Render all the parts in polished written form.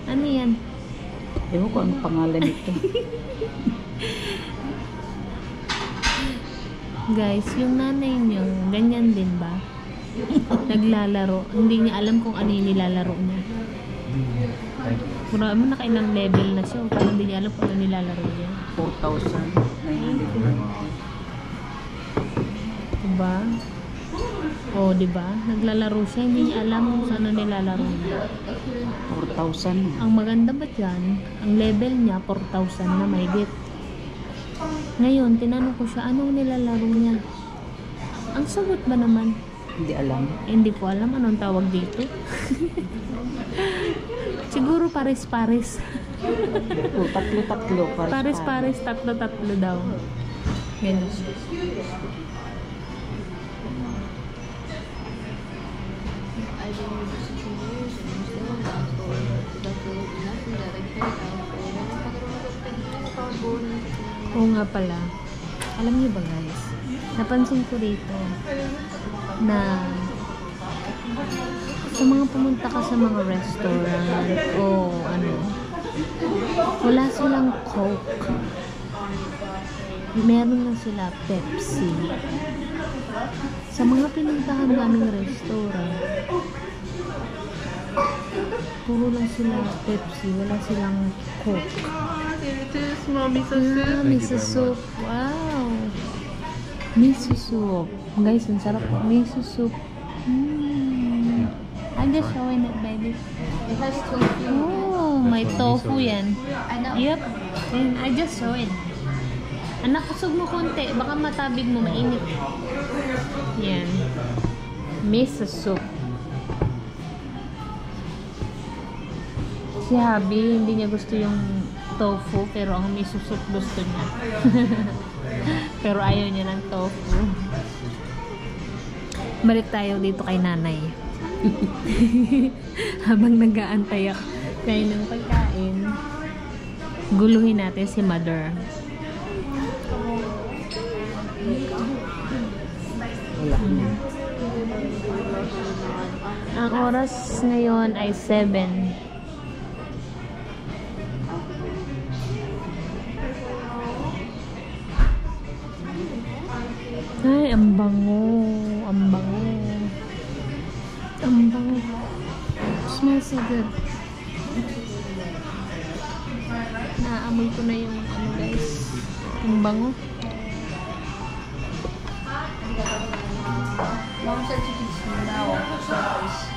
Ano yan? Ewan ko ang pangalan nito. Guys, yung nanay niyo, ganyan din ba? Naglalaro. Hindi niya alam kung ano yung nilalaro niya. Mura mo nakailang level na siya. Parang hindi niya alam kung ano nilalaro niya. 4,900. Diba? O, diba? Naglalaro siya. Hindi niya alam kung saan ano nilalaro niya. 4,000. Ang maganda ba dyan? Ang level niya, 4,000 na mahigit. Ngayon, tinanong ko siya, anong nilalaro niya? Ang sagot ba naman? Hindi alam. Hindi ko alam anong tawag dito. Siguro pares-pares. Tatlo-tatlo. Pares-pares, tatlo-tatlo daw. Ganun. Oo nga pala. Alam niyo ba guys, napansin ko dito na sa mga pumunta ka sa mga restaurant o ano, wala silang Coke. Meron lang sila Pepsi. Sa mga pinuntahan naming restaurant, puro lang sila Pepsi, wala silang Coke. Miso soup. Miso soup. Wow. Miso soup. Guys, ang sarap po. Miso soup. I'm just showing it, baby. It has tofu. Oh, may tofu yan. I know. Yep. And I just show it. Anak, kusog mo konti. Baka matabig mo, mainit. Yan. Miso soup. Si Habi, hindi niya gusto yung tofu, pero ang miso soup gusto niya. Pero ayaw niya ng tofu. Balik tayo dito kay nanay. Habang nag-aantay ako kayo ng pagkain, guluhin natin si mother. Wala. Ang oras ngayon ay 7. Ay, ang bango. Ang bango. Ang bango. Smells so good. Naamoy ko na yung ano guys. Ang bango. Mom said you can smell sauce.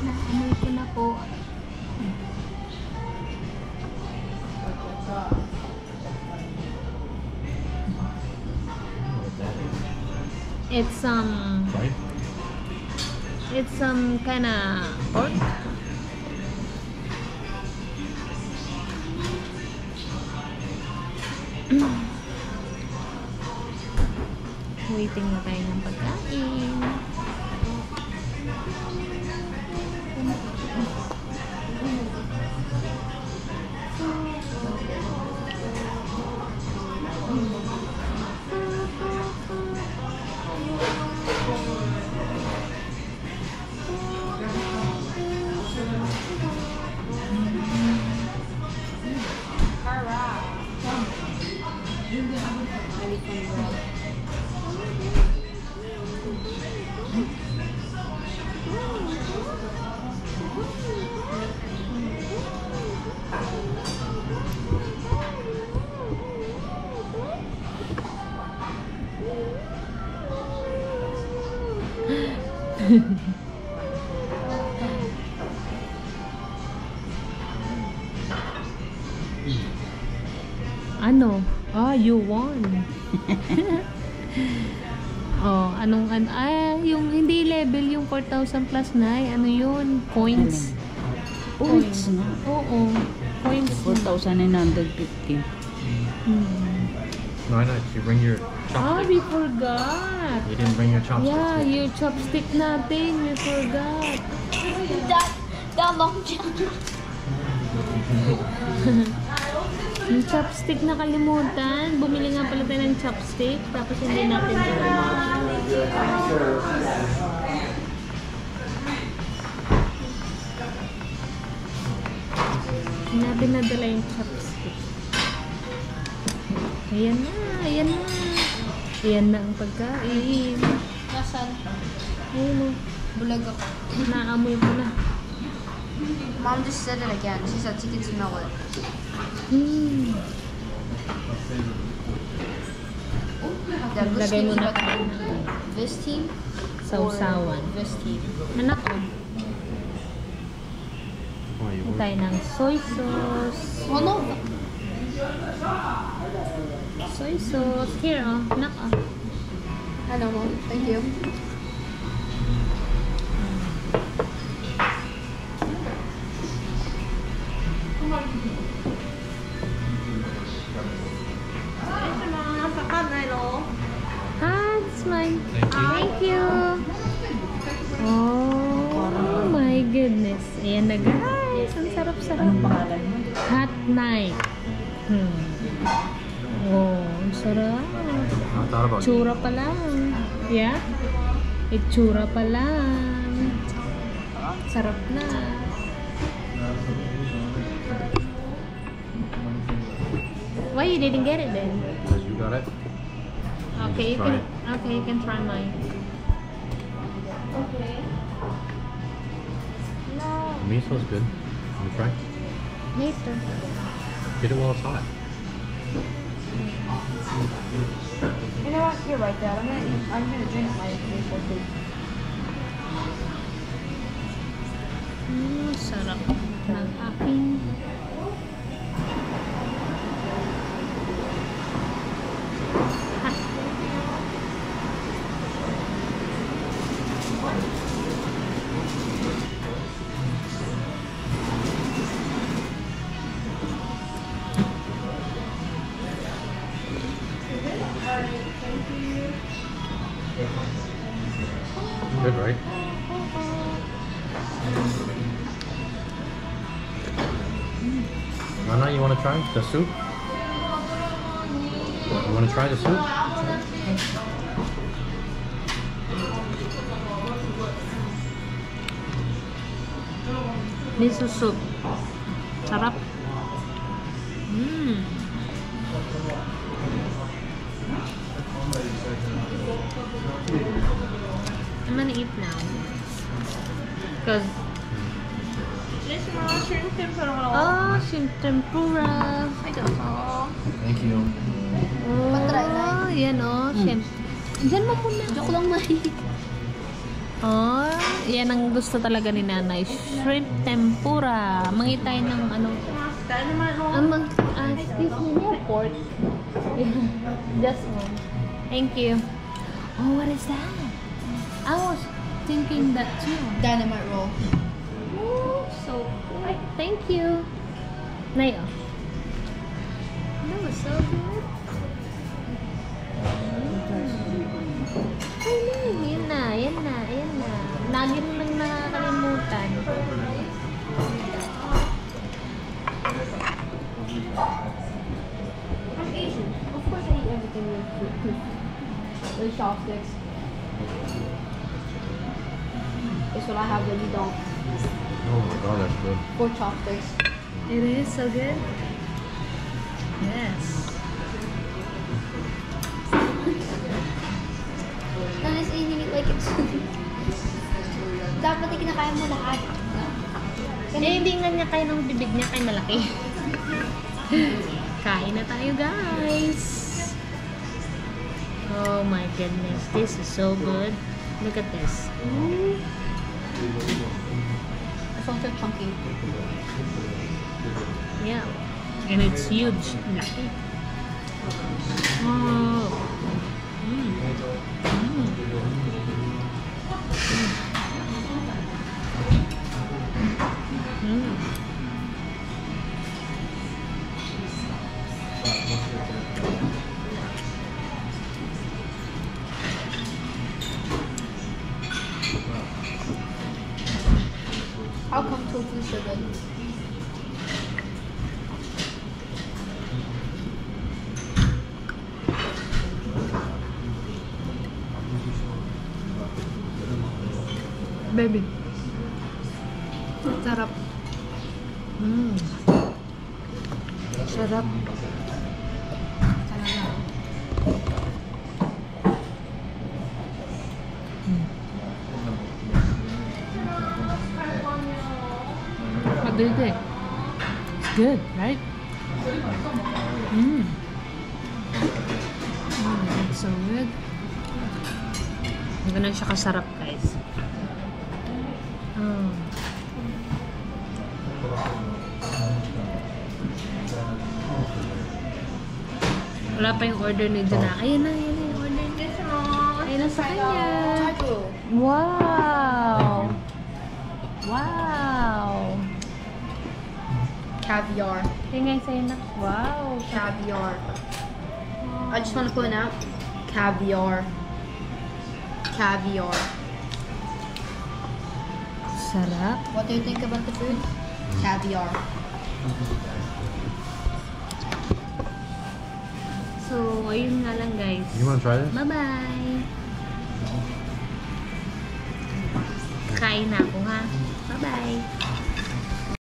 Naamoy ko na po. It's Right? it's some kind of pork. Waiting na tayo ng pagkain. Ano? Ah, you won. Oh, yung hindi level yung 4,000 plus na, ano yun? Points. Points na. Oo. Points. 4,950. No, I know. You bring your Ah, chopstick. we forgot. You didn't bring your chopsticks. Yeah, yung chopstick natin, we forgot. That long jump. Yung chopstick na kalimutan. Bumili nga pala tayo ng chopstick. Tapos hindi natin Hindi natin nadala yung chopstick. Ayan na, ayan na. Ayan na ang pagkain. Nasaan? Ayun o. Bulag ako. Naamoy ko na. Mom just said it again. She said she can smell it. Dad, which Lagay team mo is na better? kain. This team? Sausawan. Or this team? Anak ko. Oh, you Tayo ng soy sauce. Well, no. Soy sauce. Here, oh. Anak, oh. I know, Mom. Thank you. Ah, it's mine. Thank you. Thank you. Oh my goodness. Ayan na guys. Ang sarap-sarap. Pangalan mo? Hot night. Oh, ang sarap. I thought about it. Tsura pa lang. Yeah? Itsura pa lang. Sarap na. Why you didn't get it then? Because you got it. Okay, you Try can. it. Okay, you can try mine. Okay. No. The miso's good. Can you try? Later. Get it while it's hot. You know what? You're right, Dad. I'm gonna drink my maple too. Sarap ng aking Good, right? Nana, you want to try the soup? You want to try the soup? miso soup. Sarap. I'm gonna eat now. Because oh, shrimp tempura. Thank you. Patry na. Oh, yan oh, shrimp. Diyan mo muna. Joke lang, May. Oh, yan ang gusto talaga ni nanay. Shrimp tempura. Mangitay ng ano. Excuse me, no pork. Just one. Thank you. Oh, what is that? I was thinking that too. Dynamite roll. Oh, so good. Thank you. Nay, oh. That was so good. Ay, yan na, yan na, yan na. Lagi mo lang nakakalimutan. I'm Asian. Of course I eat everything with with chopsticks. It's what I have when you don't. Oh my god, that's good. 4 chopsticks. It is so good. Yes. And it's eating it like it's dapat kinakaya mo lahat. Eh, hindi nga niya kaya ng bibig niya kay malaki. Kain na tayo, guys. Oh my goodness. This is so good. Look at this. It's also chunky. Yeah. And it's huge. Laki. Oh. How come tofu is so good? Baby. Sarap. Sarap. What do you think? It's good, right? It's so good. Ganun siya kasarap, guys. Wala pa yung order ni Jana. Ayan na yung order niya. Ayan na sa kanya. Wow! Wow! Caviar. Tingay sa'yo na. Wow! Caviar. I just want to point out caviar. Caviar. Sarap. What do you think about the food? Caviar. So, ayun nga lang, guys. You want to try this? Bye-bye! Kain na ako, ha? Bye-bye!